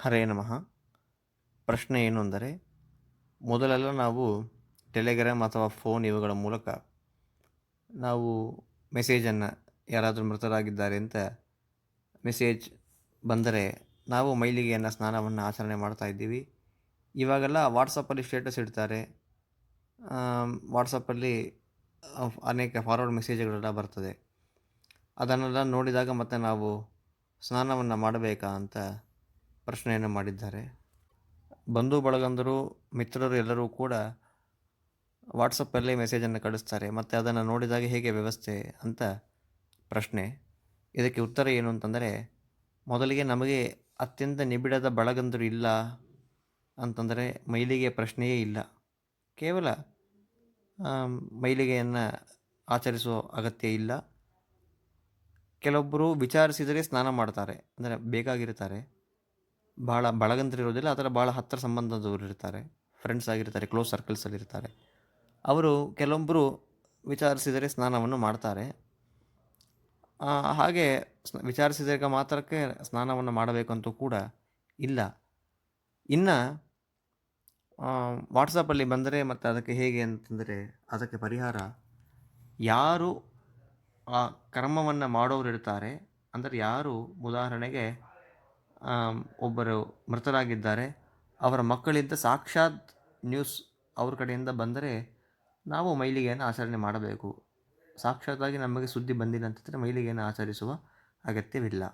ಹರೇ ನಮಃ. ಪ್ರಶ್ನೆ ಏನು ಅಂದರೆ, ಮೊದಲೆಲ್ಲ ನಾವು ಟೆಲಿಗ್ರಾಮ್ ಅಥವಾ ಫೋನ್ ಇವುಗಳ ಮೂಲಕ ನಾವು ಮೆಸೇಜನ್ನು ಯಾರಾದರೂ ಮೃತರಾಗಿದ್ದಾರೆ ಅಂತ ಮೆಸೇಜ್ ಬಂದರೆ ನಾವು ಮೈಲಿಗೆಯನ್ನು ಸ್ನಾನವನ್ನು ಆಚರಣೆ ಮಾಡ್ತಾ ಇದ್ದೀವಿ. ಇವಾಗೆಲ್ಲ ವಾಟ್ಸಪ್ಪಲ್ಲಿ ಸ್ಟೇಟಸ್ ಇಡ್ತಾರೆ. ವಾಟ್ಸಪ್ಪಲ್ಲಿ ಅನೇಕ ಫಾರ್ವರ್ಡ್ ಮೆಸೇಜ್ಗಳೆಲ್ಲ ಬರ್ತದೆ. ಅದನ್ನೆಲ್ಲ ನೋಡಿದಾಗ ಮತ್ತೆ ನಾವು ಸ್ನಾನವನ್ನು ಮಾಡಬೇಕಾ ಅಂತ ಪ್ರಶ್ನೆಯನ್ನು ಮಾಡಿದ್ದಾರೆ. ಬಂಧು ಬಳಗಂದರು, ಮಿತ್ರರು ಎಲ್ಲರೂ ಕೂಡ ವಾಟ್ಸಪ್ಪಲ್ಲೇ ಮೆಸೇಜನ್ನು ಕಳಿಸ್ತಾರೆ. ಮತ್ತು ಅದನ್ನು ನೋಡಿದಾಗ ಹೇಗೆ ವ್ಯವಸ್ಥೆ ಅಂತ ಪ್ರಶ್ನೆ. ಇದಕ್ಕೆ ಉತ್ತರ ಏನು ಅಂತಂದರೆ, ಮೊದಲಿಗೆ ನಮಗೆ ಅತ್ಯಂತ ನಿಬಿಡದ ಬಳಗಂದರು ಇಲ್ಲ ಅಂತಂದರೆ ಮೈಲಿಗೆ ಪ್ರಶ್ನೆಯೇ ಇಲ್ಲ. ಕೇವಲ ಮೈಲಿಗೆಯನ್ನು ಆಚರಿಸುವ ಅಗತ್ಯ ಇಲ್ಲ. ಕೆಲವೊಬ್ಬರು ವಿಚಾರಿಸಿದರೆ ಸ್ನಾನ ಮಾಡ್ತಾರೆ, ಅಂದರೆ ಬೇಕಾಗಿರ್ತಾರೆ. ಭಾಳ ಬಳಗಂತರಿರೋದಿಲ್ಲ, ಆ ಥರ ಭಾಳ ಹತ್ತಿರ ಸಂಬಂಧದವರು ಇರ್ತಾರೆ, ಫ್ರೆಂಡ್ಸ್ ಆಗಿರ್ತಾರೆ, ಕ್ಲೋಸ್ ಸರ್ಕಲ್ಸಲ್ಲಿರ್ತಾರೆ. ಅವರು ಕೆಲವೊಬ್ಬರು ವಿಚಾರಿಸಿದರೆ ಸ್ನಾನವನ್ನು ಮಾಡ್ತಾರೆ. ಹಾಗೆ ವಿಚಾರಿಸಿದಾಗ ಮಾತ್ರಕ್ಕೆ ಸ್ನಾನವನ್ನು ಮಾಡಬೇಕಂತೂ ಕೂಡ ಇಲ್ಲ. ಇನ್ನು ವಾಟ್ಸಪ್ಪಲ್ಲಿ ಬಂದರೆ ಮತ್ತು ಅದಕ್ಕೆ ಹೇಗೆ ಅಂತಂದರೆ, ಅದಕ್ಕೆ ಪರಿಹಾರ ಯಾರು ಆ ಕರ್ಮವನ್ನು ಮಾಡೋರು ಇರ್ತಾರೆ, ಅಂದರೆ ಯಾರು ಉದಾಹರಣೆಗೆ ಒಬ್ಬರು ಮೃತರಾಗಿದ್ದಾರೆ, ಅವರ ಮಕ್ಕಳಿಂದ ಸಾಕ್ಷಾತ್ ನ್ಯೂಸ್ ಅವ್ರ ಕಡೆಯಿಂದ ಬಂದರೆ ನಾವು ಮೈಲಿಗೆಯನ್ನು ಆಚರಣೆ ಮಾಡಬೇಕು. ಸಾಕ್ಷಾತ್ತಾಗಿ ನಮಗೆ ಸುದ್ದಿ ಬಂದಿಲ್ಲ ಅಂತಂದರೆ ಮೈಲಿಗೆಯನ್ನು ಆಚರಿಸುವ ಅಗತ್ಯವಿಲ್ಲ.